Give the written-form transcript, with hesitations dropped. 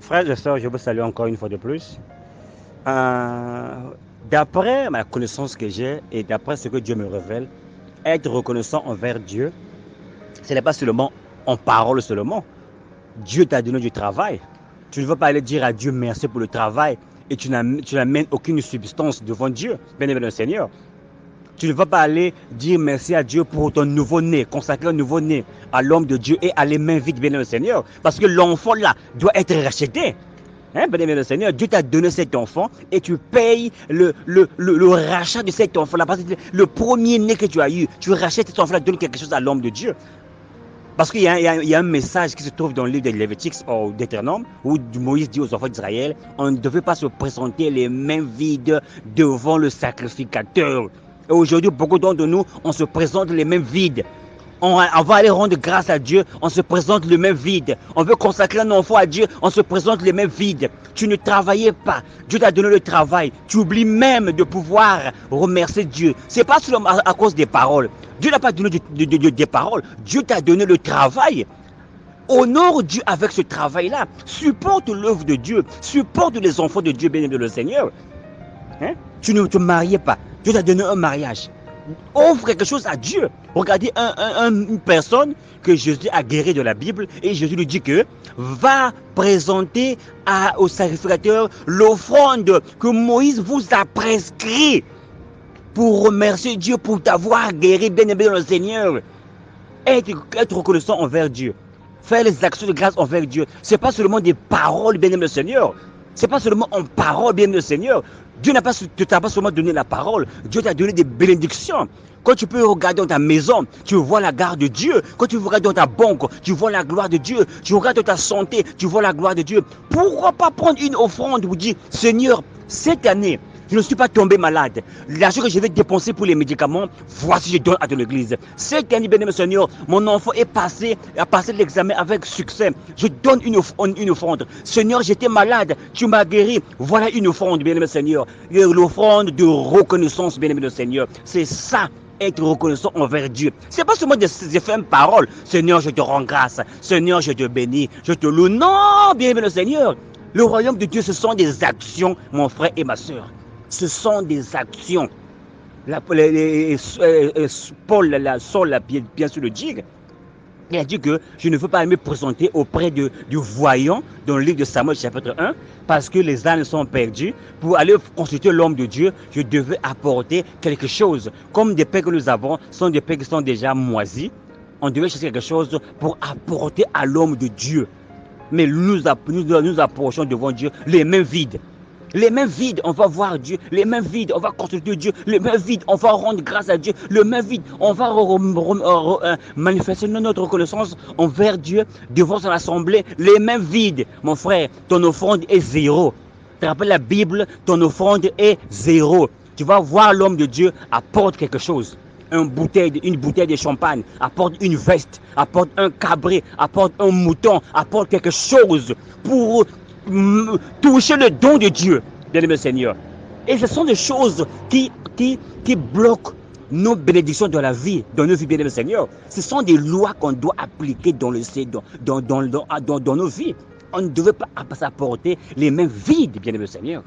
Frères et sœurs, je vous salue encore une fois de plus. Euh, D'après ma connaissance que j'ai et d'après ce que Dieu me révèle, être reconnaissant envers Dieu, ce n'est pas seulement en parole seulement. Dieu t'a donné du travail. Tu ne vas pas aller dire à Dieu merci pour le travail et tu n'amènes aucune substance devant Dieu, bien aimé le Seigneur. Tu ne vas pas aller dire merci à Dieu pour ton nouveau-né, consacrer un nouveau-né à l'homme de Dieu et aller main vide, bien aimé le Seigneur. Parce que l'enfant là doit être racheté. Hein, bien aimé le Seigneur, Dieu t'a donné cet enfant et tu payes le rachat de cet enfant. Le premier né que tu as eu, tu rachètes cet enfant-là, donne quelque chose à l'homme de Dieu. Parce qu'il y a un message qui se trouve dans le livre de Lévitique ou d'Éternome, où Moïse dit aux enfants d'Israël, on ne devait pas se présenter les mains vides devant le sacrificateur. Et aujourd'hui, beaucoup d'entre nous, on se présente les mains vides. On va aller rendre grâce à Dieu, on se présente les mains vides. On veut consacrer un enfant à Dieu, on se présente les mains vides. Tu ne travaillais pas, Dieu t'a donné le travail. Tu oublies même de pouvoir remercier Dieu. Ce n'est pas seulement à cause des paroles. Dieu n'a pas donné des paroles, Dieu t'a donné le travail. Honore Dieu avec ce travail-là. Supporte l'œuvre de Dieu, supporte les enfants de Dieu, bien-aimé le Seigneur. Hein? Tu ne te mariais pas, Dieu t'a donné un mariage. Offre quelque chose à Dieu. Regardez une personne que Jésus a guéri de la Bible et Jésus lui dit que va présenter au sacrificateur l'offrande que Moïse vous a prescrit pour remercier Dieu pour t'avoir guéri, bien-aimé dans le Seigneur. Être reconnaissant envers Dieu. Faire les actions de grâce envers Dieu. Ce n'est pas seulement des paroles, bien-aimé le Seigneur. Ce n'est pas seulement en parole, bien le Seigneur. Dieu ne t'a pas seulement donné la parole, Dieu t'a donné des bénédictions. Quand tu peux regarder dans ta maison, tu vois la gloire de Dieu. Quand tu regardes dans ta banque, tu vois la gloire de Dieu. Tu regardes dans ta santé, tu vois la gloire de Dieu. Pourquoi pas prendre une offrande où dire, Seigneur, cette année, je ne suis pas tombé malade. L'argent que je vais dépenser pour les médicaments, voici, je donne à ton église. Cette année, bien-aimé Seigneur, mon enfant a passé l'examen avec succès. Je donne une offrande. Seigneur, j'étais malade, tu m'as guéri. Voilà une offrande, bien-aimé Seigneur. L'offrande de reconnaissance, bien-aimé Seigneur. C'est ça. Être reconnaissant envers Dieu. Ce n'est pas seulement des fins paroles. Seigneur, je te rends grâce. Seigneur, je te bénis. Je te loue. Non, bien-aimé le Seigneur. Le royaume de Dieu, ce sont des actions, mon frère et ma soeur. Ce sont des actions. Paul, bien sûr, le dit. Il a dit que je ne veux pas me présenter auprès du voyant dans le livre de Samuel chapitre 1 parce que les ânes sont perdus. Pour aller consulter l'homme de Dieu, je devais apporter quelque chose. Comme des pains que nous avons sont des pains qui sont déjà moisis, on devait chercher quelque chose pour apporter à l'homme de Dieu. Mais nous approchons devant Dieu les mains vides. Les mains vides, on va voir Dieu. Les mains vides, on va consulter Dieu. Les mains vides, on va rendre grâce à Dieu. Les mains vides, on va manifester notre reconnaissance envers Dieu devant son assemblée. Les mains vides, mon frère, ton offrande est zéro. Tu te rappelles la Bible, ton offrande est zéro. Tu vas voir l'homme de Dieu apporte quelque chose. Une bouteille de champagne, apporte une veste, apporte un cabri, apporte un mouton, apporte quelque chose pour toucher le don de Dieu, bien-aimé Seigneur. Et ce sont des choses qui bloquent nos bénédictions dans la vie, dans nos vies, bien-aimé Seigneur. Ce sont des lois qu'on doit appliquer dans nos vies. On ne devait pas s'apporter les mains vides, bien-aimé Seigneur.